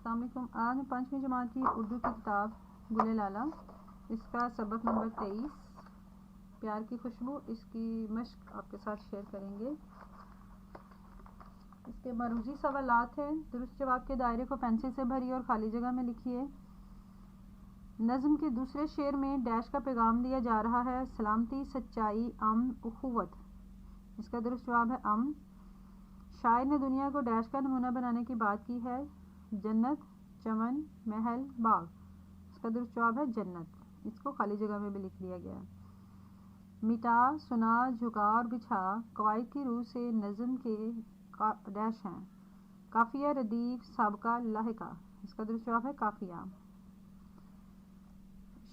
السلام علیکم۔ آج میں 5ویں جماعت کی اردو کی کتاب گل لالا، اس کا سبق نمبر 23 پیار کی خوشبو، اس کی مشق آپ کے ساتھ شیئر کریں گے۔ اس کے مروزی سوالات ہیں۔ درست جواب کے دائرے کو پینسل سے بھریے اور خالی جگہ میں لکھیے۔ نظم کے دوسرے شعر میں ڈیش کا پیغام دیا جا رہا ہے: سلامتی، سچائی، امن، اخوت۔ اس کا درست جواب ہے امن۔ شاعر نے دنیا کو ڈیش کا نمونہ بنانے کی بات کی ہے: جنت، چمن، محل، باغ۔ اس کا درست جواب ہے جنت۔ اس کو خالی جگہ میں بھی لکھ دیا گیا۔ مٹا، سنا، جھکا اور بچھا قواعد کی روح سے نظم کے ڈیش ہیں: قافیہ، ردیف، سابقہ، لاحقہ۔ اس کا درست جواب ہے قافیہ۔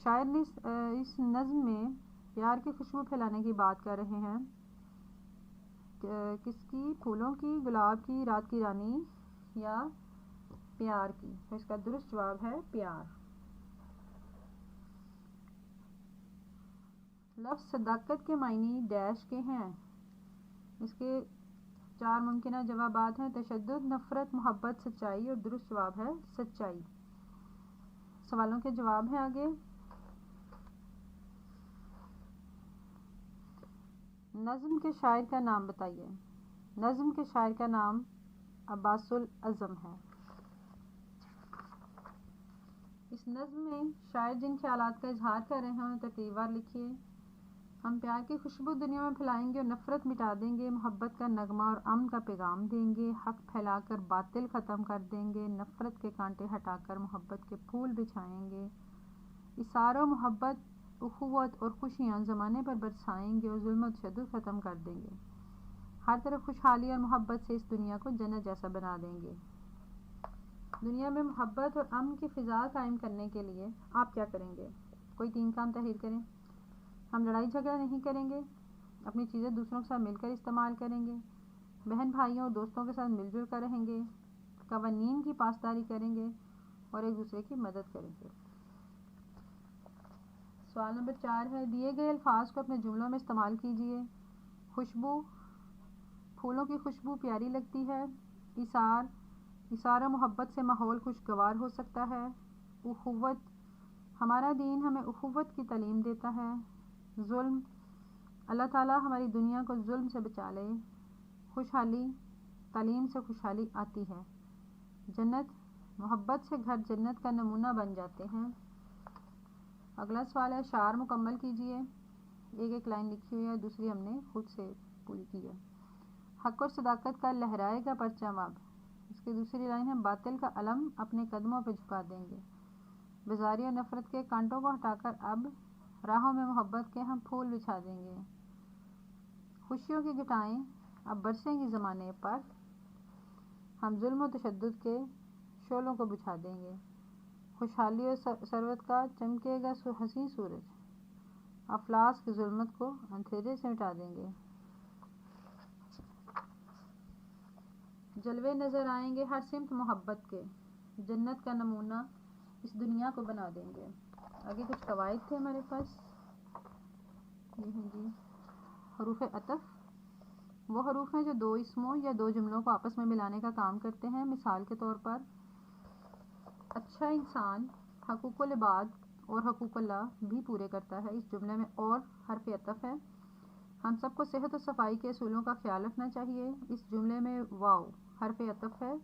شاعر نے اس نظم میں پیار کی خوشبو پھیلانے کی بات کر رہے ہیں۔ کس کی؟ پھولوں کی، گلاب کی، رات کی رانی یا پیار کی؟ اس کا درست جواب ہے پیار۔ لفظ صداقت کے معنی ڈیش کے ہیں۔ اس کے 4 ممکنہ جوابات ہیں: تشدد، نفرت، محبت، سچائی، اور درست جواب ہے سچائی۔ سوالوں کے جواب ہیں آگے۔ نظم کے شاعر کا نام بتائیے۔ نظم کے شاعر کا نام عباس الاعظم ہے۔ اس نظم میں شاعر جن خیالات کا اظہار کر رہے ہیں انہیں ترتیب وار لکھیے۔ ہم پیار کی خوشبو دنیا میں پھیلائیں گے اور نفرت مٹا دیں گے، محبت کا نغمہ اور امن کا پیغام دیں گے، حق پھیلا کر باطل ختم کر دیں گے، نفرت کے کانٹے ہٹا کر محبت کے پھول بچھائیں گے، اثار و محبت، اخوت اور خوشیاں زمانے پر برسائیں گے اور ظلم و تشدد ختم کر دیں گے، ہر طرف خوشحالی اور محبت سے اس دنیا کو جنت جیسا بنا دیں گے۔ دنیا میں محبت اور امن کی فضا قائم کرنے کے لیے آپ کیا کریں گے؟ کوئی 3 کام تحریر کریں۔ ہم لڑائی جھگڑا نہیں کریں گے، اپنی چیزیں دوسروں کے ساتھ مل کر استعمال کریں گے، بہن بھائیوں اور دوستوں کے ساتھ مل جل کر رہیں گے، قوانین کی پاسداری کریں گے اور ایک دوسرے کی مدد کریں گے۔ سوال نمبر 4 ہے: دیے گئے الفاظ کو اپنے جملوں میں استعمال کیجیے۔ خوشبو، پھولوں کی خوشبو پیاری لگتی ہے۔ اثار و محبت سے ماحول خوشگوار ہو سکتا ہے۔ اخوت، ہمارا دین ہمیں اخوت کی تعلیم دیتا ہے۔ ظلم، اللہ تعالیٰ ہماری دنیا کو ظلم سے بچا لے۔ خوشحالی، تعلیم سے خوشحالی آتی ہے۔ جنت، محبت سے گھر جنت کا نمونہ بن جاتے ہیں۔ اگلا سوال ہے: اشعار مکمل کیجیے۔ ایک لائن لکھی ہوئی ہے، دوسری ہم نے خود سے پوری کی ہے۔ حق اور صداقت کا لہرائے گا پرچم اب۔ اس کی دوسری لائن ہے: باطل کا علم اپنے قدموں پہ جھکا دیں گے۔ بیزاری اور نفرت کے کانٹوں کو ہٹا کر اب راہوں میں محبت کے ہم پھول بچھا دیں گے۔ خوشیوں کی گھٹائیں اب برسیں گی زمانے پر، ہم ظلم و تشدد کے شعلوں کو بجھا دیں گے۔ خوشحالی اور ثروت کا چمکے گا حسین سورج، افلاس کی ظلمت کو اندھیرے سے مٹا دیں گے۔ جلوے نظر آئیں گے ہر سمت محبت کے، جنت کا نمونہ اس دنیا کو بنا دیں گے۔ آگے کچھ قواعد تھے ہمارے پاس، یہ ہیں جی۔ حروف عطف وہ حروف ہیں جو 2 اسموں یا 2 جملوں کو آپس میں ملانے کا کام کرتے ہیں۔ مثال کے طور پر، اچھا انسان حقوق العباد اور حقوق اللہ بھی پورے کرتا ہے۔ اس جملے میں اور حرف عطف ہے۔ ہم سب کو صحت و صفائی کے اصولوں کا خیال رکھنا چاہیے۔ اس جملے میں واو حرف عطف ہے۔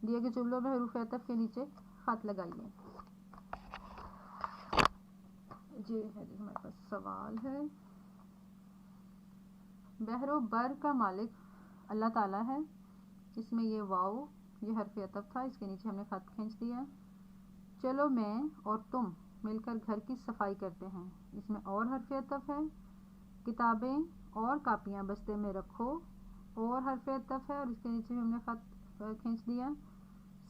دیے گئے جملوں میں حروف عطف کے نیچے خط لگائیے۔ جی ہے جی، ہمارے پاس سوال ہے: بحر و بر کا مالک اللہ تعالیٰ ہے۔ اس میں یہ واو یہ حرف عطف تھا، اس کے نیچے ہم نے خط کھینچ دیا۔ چلو میں اور تم مل کر گھر کی صفائی کرتے ہیں۔ اس میں اور حرف عطف ہے۔ کتابیں اور کاپیاں بستے میں رکھو، اور حرف عطف ہے اور اس کے نیچے بھی ہم نے خط کھینچ دیا۔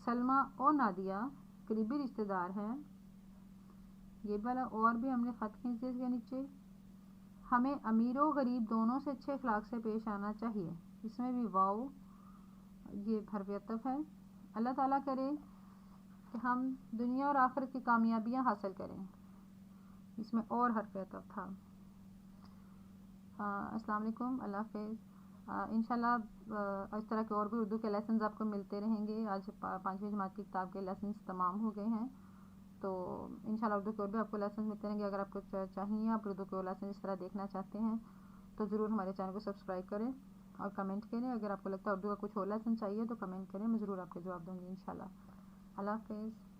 سلمیٰ اور نادیہ قریبی رشتہ دار ہیں، یہ والا اور بھی ہم نے خط کھینچ دیا اس کے نیچے۔ ہمیں امیر و غریب دونوں سے اچھے اخلاق سے پیش آنا چاہیے۔ اس میں بھی واو یہ حرف عطف ہے۔ اللہ تعالیٰ کرے کہ ہم دنیا اور آخرت کی کامیابیاں حاصل کریں، اس میں اور حرف عطف تھا۔ السلام علیکم، اللہ حافظ۔ انشاءاللہ اس طرح کے اور بھی اردو کے لیسنز آپ کو ملتے رہیں گے. آج 5ویں جماعت کی کتاب کے لیسنز تمام ہو گئے ہیں, تو انشاءاللہ اردو کے اور بھی آپ کو لیسنز ملتے رہیں گے. اگر آپ کو چاہیے آپ اردو کے لیسن اس طرح دیکھنا چاہتے ہیں تو ضرور ہمارے چینل کو سبسکرائب کریں اور کمنٹ کریں. اگر آپ کو لگتا ہے اردو کا کچھ اور لیسن چاہیے تو کمنٹ کریں, میں ضرور آپ کو جواب دوں گی انشاءاللہ. اللہ حافظ.